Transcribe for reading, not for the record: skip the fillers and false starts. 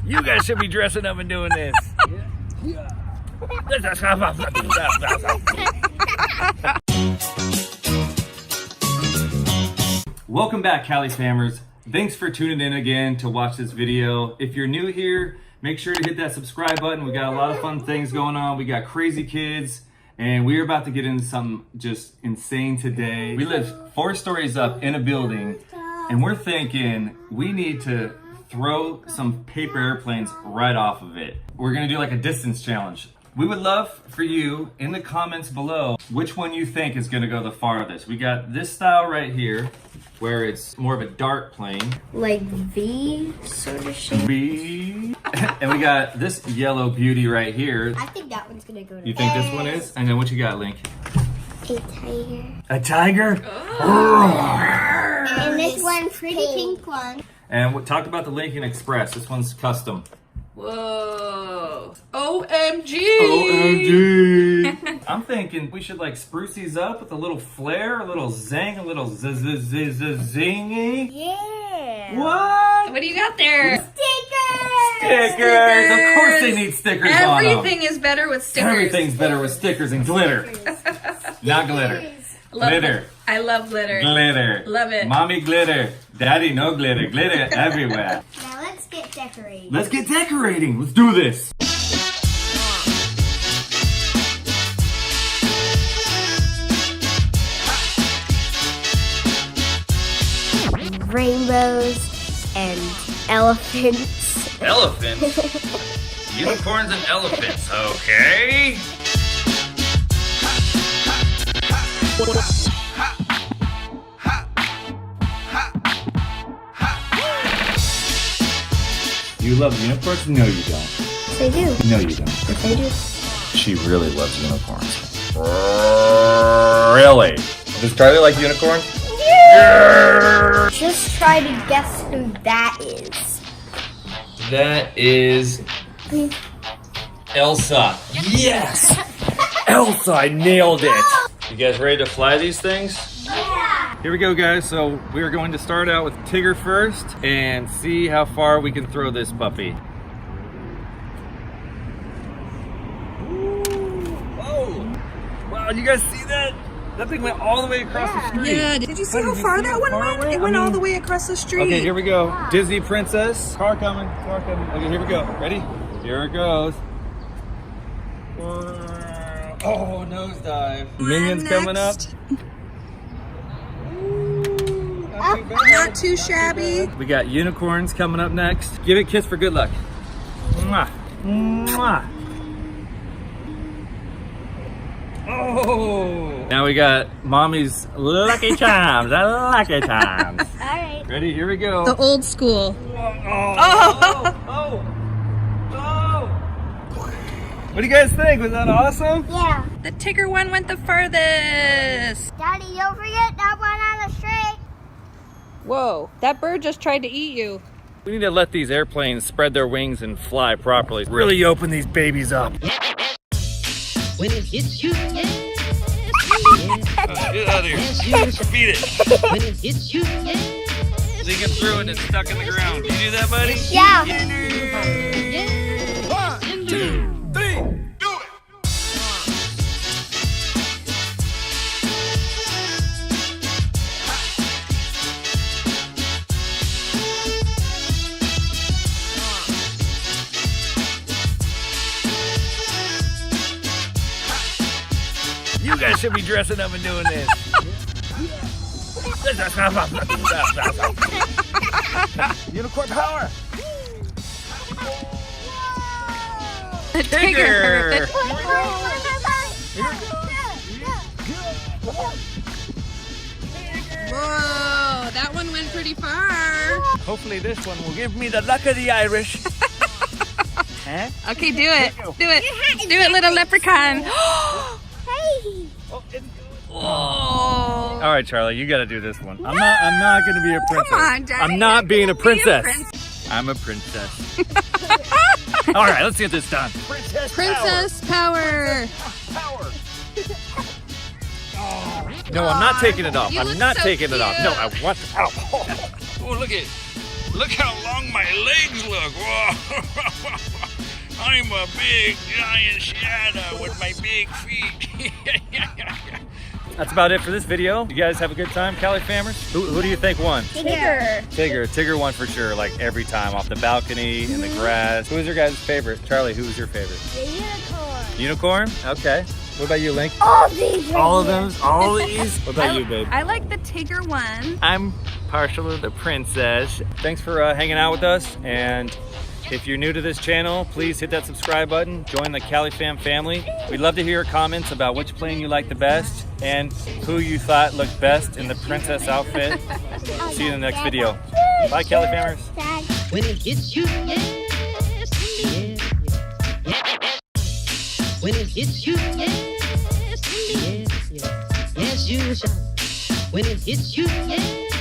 You guys should be dressing up and doing this. Welcome back, CaliFamers. Thanks for tuning in again to watch this video. If you're new here, make sure to hit that subscribe button. We got a lot of fun things going on. We got crazy kids, and we're about to get into something just insane today. We live 4 stories up in a building, and we're thinking we need to throw some paper airplanes right off of it. We're gonna do like a distance challenge. We would love for you in the comments below which one you think is gonna go the farthest. We got this style right here, where it's more of a dart plane. Like V sort of shape. V. And we got this yellow beauty right here. I think that one's gonna go to You think this one is? And then what you got, Link? A tiger. A tiger? And this one pretty pink one. And we talked about the Lincoln Express. This one's custom. Whoa. OMG. OMG. I'm thinking we should like spruce these up with a little flair, a little zing, a little zingy. Yeah. What? What do you got there? Stickers. Stickers. Of course they need stickers on them. Everything is better with stickers. Everything's better with stickers and glitter. Not glitter. Glitter. I love glitter. Glitter. Love it. Mommy glitter. Daddy no glitter. Glitter everywhere. Now let's get decorating. Let's get decorating. Let's do this. Rainbows and elephants. Elephants? Unicorns and elephants, okay? You love unicorns? No, you don't. Yes, I do. No, you don't. Yes, I do. She really loves unicorns. Really? Does Charlie like unicorns? Yeah. Just try to guess who that is. That is Elsa. Yes! Elsa, I nailed it. You guys ready to fly these things? Yeah. Here we go, guys. So we are going to start out with Tigger first and see how far we can throw this puppy. Ooh. Whoa! Wow, you guys see that? That thing went all the way across the street. Yeah, did you see how far that one went? It went all the way across the street. Okay, here we go. Disney princess. Car coming. Car coming. Okay, here we go. Ready? Here it goes. Oh, nosedive. Minion's coming up. Not too shabby. We got unicorns coming up next. Give it a kiss for good luck. Mwah. Mwah. Oh. Now we got mommy's lucky charms. Lucky charms. All right. Ready? Here we go. The old school. Oh. What do you guys think? Was that awesome? Yeah. The Tigger one went the furthest. Daddy, don't forget that one on the street. Whoa, that bird just tried to eat you. We need to let these airplanes spread their wings and fly properly. Really open these babies up. When it hits you, yes, Get out of here. Beat it. when it hits you, yes, Think it through and it's stuck in the ground. You do that, buddy? Yeah. yes. 1, 2, 3, do it! You guys should be dressing up and doing this. Unicorn power! Tigger! Whoa, that one went pretty far. Hopefully this one will give me the luck of the Irish. Huh? Okay, do it. Do it. Do it, little leprechaun. Hey. All right, Charlie, you got to do this one. I'm not going to be a princess. Come on, Daddy. I'm not being a Be a princess. prince. I'm a princess. All right, let's get this done. Princess power. No, I'm not taking it off. You I'm look not so taking it off. No, cute. I want to. Oh, look how long my legs look. Whoa. I'm a big giant shadow with my big feet. That's about it for this video. You guys have a good time, CaliFamers? Who do you think won? Tigger. Tigger won for sure, like every time, off the balcony, in the grass. Who was your guys' favorite? Charlie, who was your favorite? The unicorn. Unicorn? Okay. What about you, Link? All these. All of those? All of these? What about you, babe? I like the Tigger one. I'm partial to the princess. Thanks for hanging out with us, and if you're new to this channel, please hit that subscribe button, join the CaliFam family. We'd love to hear your comments about which plane you like the best and who you thought looked best in the princess outfit. See you in the next video. Bye, CaliFamers. When it hits you, yes, indeed, yes. When it hits you, yes, indeed, yes, yes. Yes, you shall. When it hits you, yes.